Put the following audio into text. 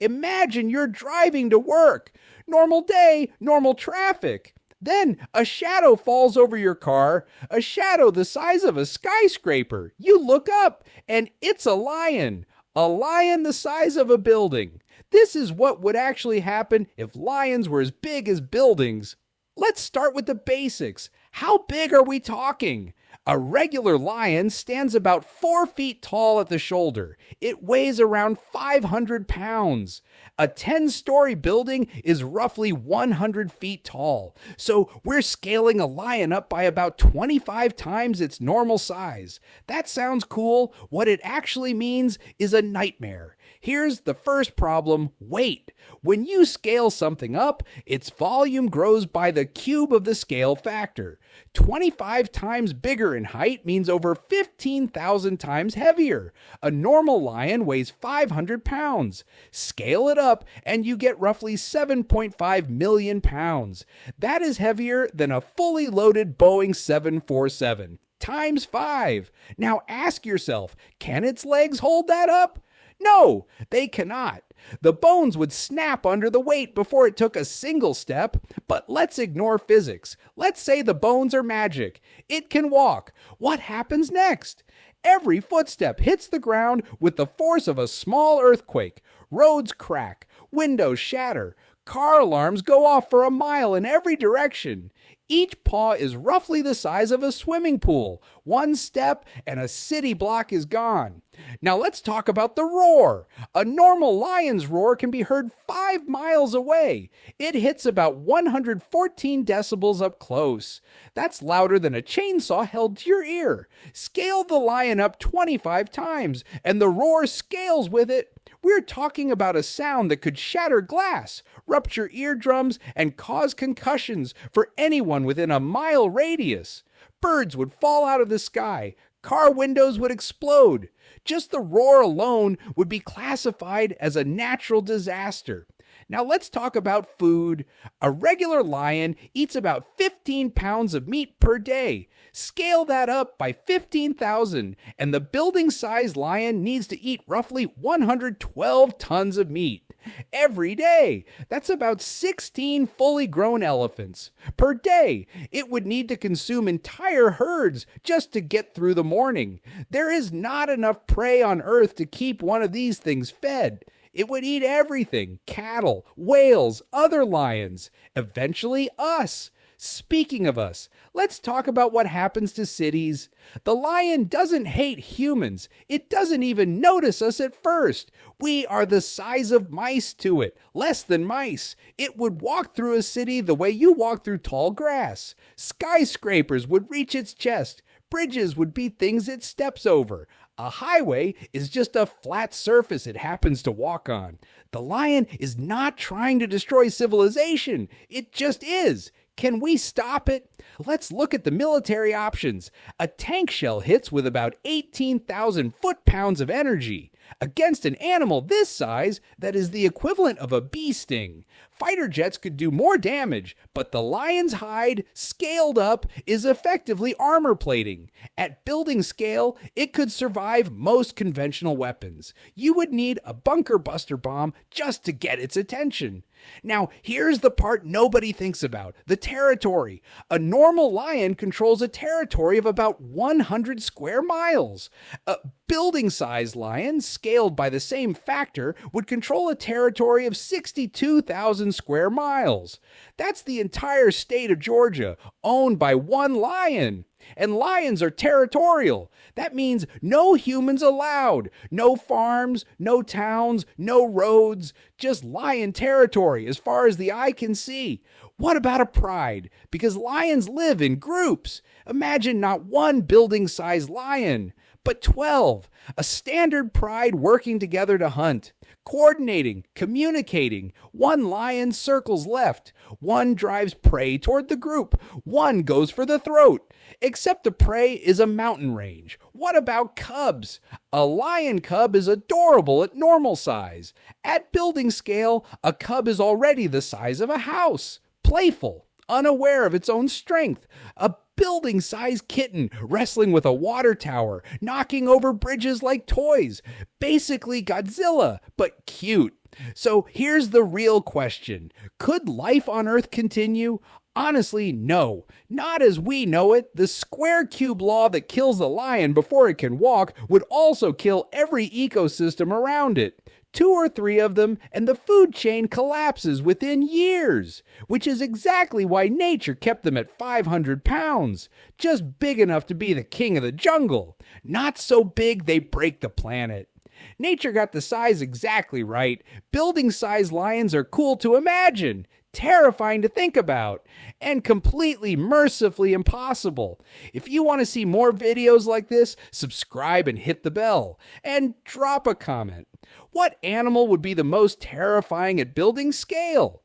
Imagine you're driving to work. Normal day, normal traffic. Then a shadow falls over your car, a shadow the size of a skyscraper. You look up, and it's a lion the size of a building. This is what would actually happen if lions were as big as buildings. Let's start with the basics. How big are we talking? A regular lion stands about 4 feet tall at the shoulder. It weighs around 500 pounds. A 10-story building is roughly 100 feet tall. So we're scaling a lion up by about 25 times its normal size. That sounds cool. What it actually means is a nightmare. Here's the first problem: weight. When you scale something up, its volume grows by the cube of the scale factor. 25 times bigger in height means over 15,000 times heavier. A normal lion weighs 500 pounds. Scale it up and you get roughly 7.5 million pounds. That is heavier than a fully loaded Boeing 747. Times 5. Now ask yourself, can its legs hold that up? No, they cannot. The bones would snap under the weight before it took a single step, but let's ignore physics. Let's say the bones are magic. It can walk. What happens next? Every footstep hits the ground with the force of a small earthquake. Roads crack, windows shatter, car alarms go off for a mile in every direction. Each paw is roughly the size of a swimming pool. One step and a city block is gone. Now let's talk about the roar. A normal lion's roar can be heard 5 miles away. It hits about 114 decibels up close. That's louder than a chainsaw held to your ear. Scale the lion up 25 times, and the roar scales with it. We're talking about a sound that could shatter glass, rupture eardrums, and cause concussions for anyone within a mile radius. Birds would fall out of the sky. Car windows would explode. Just the roar alone would be classified as a natural disaster. Now let's talk about food. A regular lion eats about 15 pounds of meat per day. Scale that up by 15,000, and the building-sized lion needs to eat roughly 112 tons of meat every day. That's about 16 fully grown elephants. Per day, it would need to consume entire herds just to get through the morning. There is not enough prey on Earth to keep one of these things fed. It would eat everything: cattle, whales, other lions, eventually us. Speaking of us, let's talk about what happens to cities. The lion doesn't hate humans. It doesn't even notice us at first. We are the size of mice to it, less than mice. It would walk through a city the way you walk through tall grass. Skyscrapers would reach its chest. Bridges would be things it steps over. A highway is just a flat surface it happens to walk on. The lion is not trying to destroy civilization. It just is. Can we stop it? Let's look at the military options. A tank shell hits with about 18,000 foot-pounds of energy. Against an animal this size, that is the equivalent of a bee sting. Fighter jets could do more damage, but the lion's hide, scaled up, is effectively armor plating. At building scale, it could survive most conventional weapons. You would need a bunker buster bomb just to get its attention. Now, here's the part nobody thinks about: the territory. A normal lion controls a territory of about 100 square miles. A building-sized lion, scaled by the same factor, would control a territory of 62,000 square miles. That's the entire state of Georgia, owned by one lion. And lions are territorial. That means no humans allowed. No farms, no towns, no roads. Just lion territory as far as the eye can see. What about a pride? Because lions live in groups. Imagine not one building-sized lion, but 12. A standard pride working together to hunt. Coordinating, communicating. One lion circles left. One drives prey toward the group. One goes for the throat. Except the prey is a mountain range. What about cubs? A lion cub is adorable at normal size. At building scale, a cub is already the size of a house. Playful, unaware of its own strength. A building-sized kitten wrestling with a water tower, knocking over bridges like toys. Basically Godzilla, but cute. So here's the real question. Could life on Earth continue? Honestly, no. Not as we know it. The square cube law that kills the lion before it can walk would also kill every ecosystem around it. 2 or 3 of them, and the food chain collapses within years, which is exactly why nature kept them at 500 pounds, just big enough to be the king of the jungle, not so big they break the planet. Nature got the size exactly right. Building-sized lions are cool to imagine, terrifying to think about, and completely mercifully impossible. If you want to see more videos like this, subscribe and hit the bell, and drop a comment. What animal would be the most terrifying at building scale?